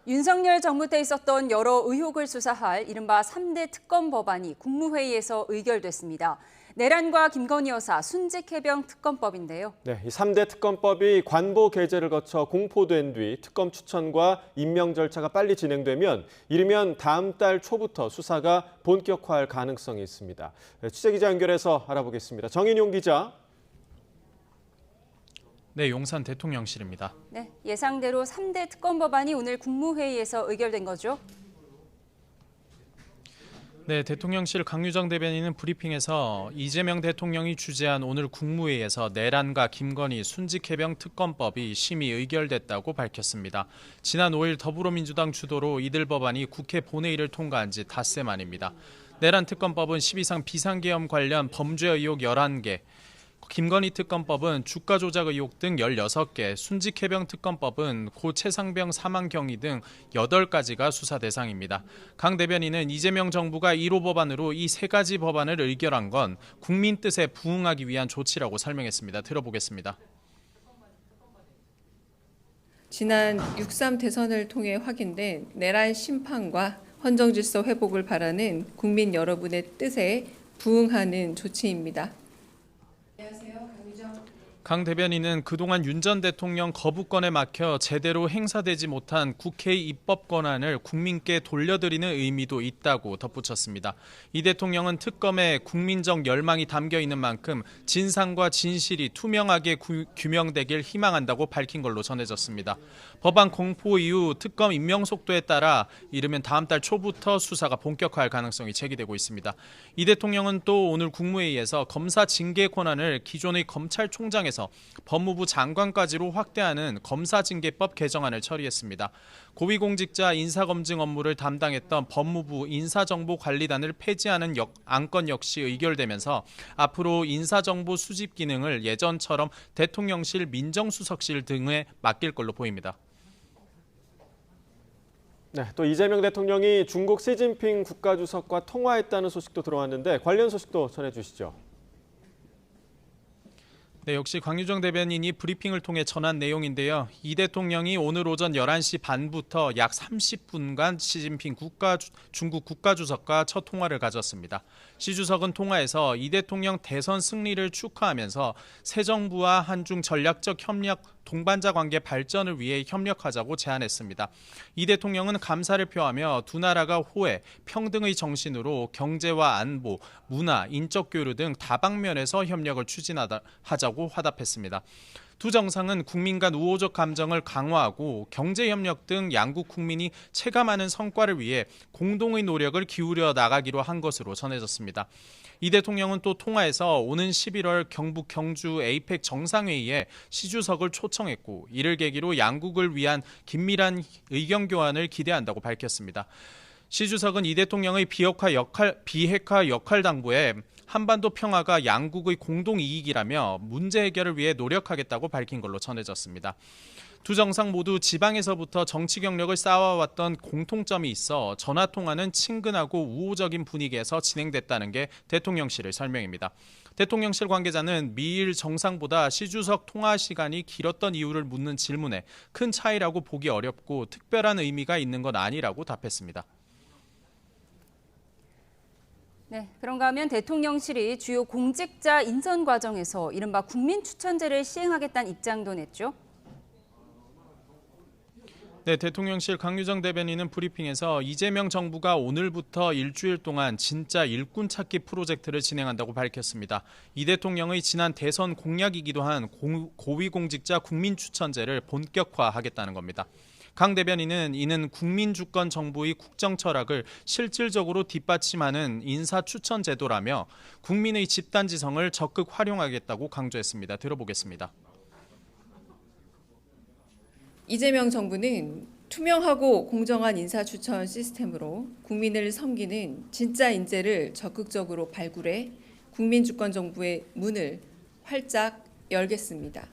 윤석열 정부 때 있었던 여러 의혹을 수사할 이른바 3대 특검 법안이 국무회의에서 의결됐습니다. 내란과 김건희 여사 순직해병 특검법인데요. 네, 이 3대 특검법이 관보 게재를 거쳐 공포된 뒤 특검 추천과 임명 절차가 빨리 진행되면 이르면 다음 달 초부터 수사가 본격화할 가능성이 있습니다. 취재기자 연결해서 알아보겠습니다. 정인용 기자. 네, 용산 대통령실입니다. 네, 예상대로 3대 특검 법안이 오늘 국무회의에서 의결된 거죠? 네, 대통령실 강유정 대변인은 브리핑에서 이재명 대통령이 주재한 오늘 국무회의에서 내란과 김건희 순직해병 특검법이 심의 의결됐다고 밝혔습니다. 지난 5일 더불어민주당 주도로 이들 법안이 국회 본회의를 통과한 지 닷새 만입니다. 내란 특검법은 12상 비상계엄 관련 범죄 의혹 11개, 김건희 특검법은 주가 조작 의혹 등 16개, 순직해병 특검법은 고 최상병 사망 경위 등 8가지가 수사 대상입니다. 강 대변인은 이재명 정부가 1호 법안으로 이 3가지 법안을 의결한 건 국민 뜻에 부응하기 위한 조치라고 설명했습니다. 들어보겠습니다. 지난 6.3 대선을 통해 확인된 내란 심판과 헌정질서 회복을 바라는 국민 여러분의 뜻에 부응하는 조치입니다. 강 대변인은 그동안 윤 전 대통령 거부권에 막혀 제대로 행사되지 못한 국회의 입법 권한을 국민께 돌려드리는 의미도 있다고 덧붙였습니다. 이 대통령은 특검에 국민적 열망이 담겨 있는 만큼 진상과 진실이 투명하게 규명되길 희망한다고 밝힌 걸로 전해졌습니다. 법안 공포 이후 특검 임명 속도에 따라 이르면 다음 달 초부터 수사가 본격화할 가능성이 제기되고 있습니다. 이 대통령은 또 오늘 국무회의에서 검사 징계 권한을 기존의 검찰총장에서 법무부 장관까지로 확대하는 검사징계법 개정안을 처리했습니다. 고위공직자 인사검증 업무를 담당했던 법무부 인사정보관리단을 폐지하는 안건 역시 의결되면서 앞으로 인사정보 수집 기능을 예전처럼 대통령실, 민정수석실 등에 맡길 걸로 보입니다. 네, 또 이재명 대통령이 중국 시진핑 국가주석과 통화했다는 소식도 들어왔는데 관련 소식도 전해주시죠. 네, 역시 강유정 대변인이 브리핑을 통해 전한 내용인데요. 이 대통령이 오늘 오전 11시 반부터 약 30분간 시진핑 중국 국가주석과 첫 통화를 가졌습니다. 시 주석은 통화에서 이 대통령 대선 승리를 축하하면서 새 정부와 한중 전략적 협력 동반자 관계 발전을 위해 협력하자고 제안했습니다. 이 대통령은 감사를 표하며 두 나라가 호혜, 평등의 정신으로 경제와 안보, 문화, 인적 교류 등 다방면에서 협력을 추진하자고 화답했습니다. 두 정상은 국민 간 우호적 감정을 강화하고 경제협력 등 양국 국민이 체감하는 성과를 위해 공동의 노력을 기울여 나가기로 한 것으로 전해졌습니다. 이 대통령은 또 통화에서 오는 11월 경북 경주 에이펙 정상회의에 시 주석을 초청했고 이를 계기로 양국을 위한 긴밀한 의견 교환을 기대한다고 밝혔습니다. 시 주석은 이 대통령의 비핵화 역할 당부에 한반도 평화가 양국의 공동 이익이라며 문제 해결을 위해 노력하겠다고 밝힌 걸로 전해졌습니다. 두 정상 모두 지방에서부터 정치 경력을 쌓아왔던 공통점이 있어 전화통화는 친근하고 우호적인 분위기에서 진행됐다는 게 대통령실의 설명입니다. 대통령실 관계자는 미일 정상보다 시 주석 통화 시간이 길었던 이유를 묻는 질문에 큰 차이라고 보기 어렵고 특별한 의미가 있는 건 아니라고 답했습니다. 네, 그런가 하면 대통령실이 주요 공직자 인선 과정에서 이른바 국민추천제를 시행하겠다는 입장도 냈죠. 네, 대통령실 강유정 대변인은 브리핑에서 이재명 정부가 오늘부터 일주일 동안 진짜 일꾼 찾기 프로젝트를 진행한다고 밝혔습니다. 이 대통령의 지난 대선 공약이기도 한 고위공직자 국민추천제를 본격화하겠다는 겁니다. 강 대변인은 이는 국민주권 정부의 국정 철학을 실질적으로 뒷받침하는 인사추천 제도라며 국민의 집단지성을 적극 활용하겠다고 강조했습니다. 들어보겠습니다. 이재명 정부는 투명하고 공정한 인사추천 시스템으로 국민을 섬기는 진짜 인재를 적극적으로 발굴해 국민주권 정부의 문을 활짝 열겠습니다.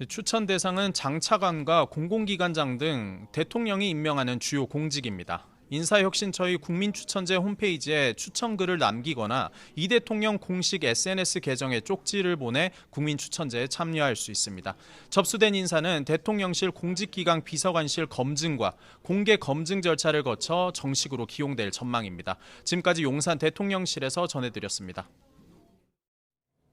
추천 대상은 장차관과 공공기관장 등 대통령이 임명하는 주요 공직입니다. 인사혁신처의 국민추천제 홈페이지에 추천글을 남기거나 이 대통령 공식 SNS 계정에 쪽지를 보내 국민추천제에 참여할 수 있습니다. 접수된 인사는 대통령실 공직기강 비서관실 검증과 공개 검증 절차를 거쳐 정식으로 기용될 전망입니다. 지금까지 용산 대통령실에서 전해드렸습니다.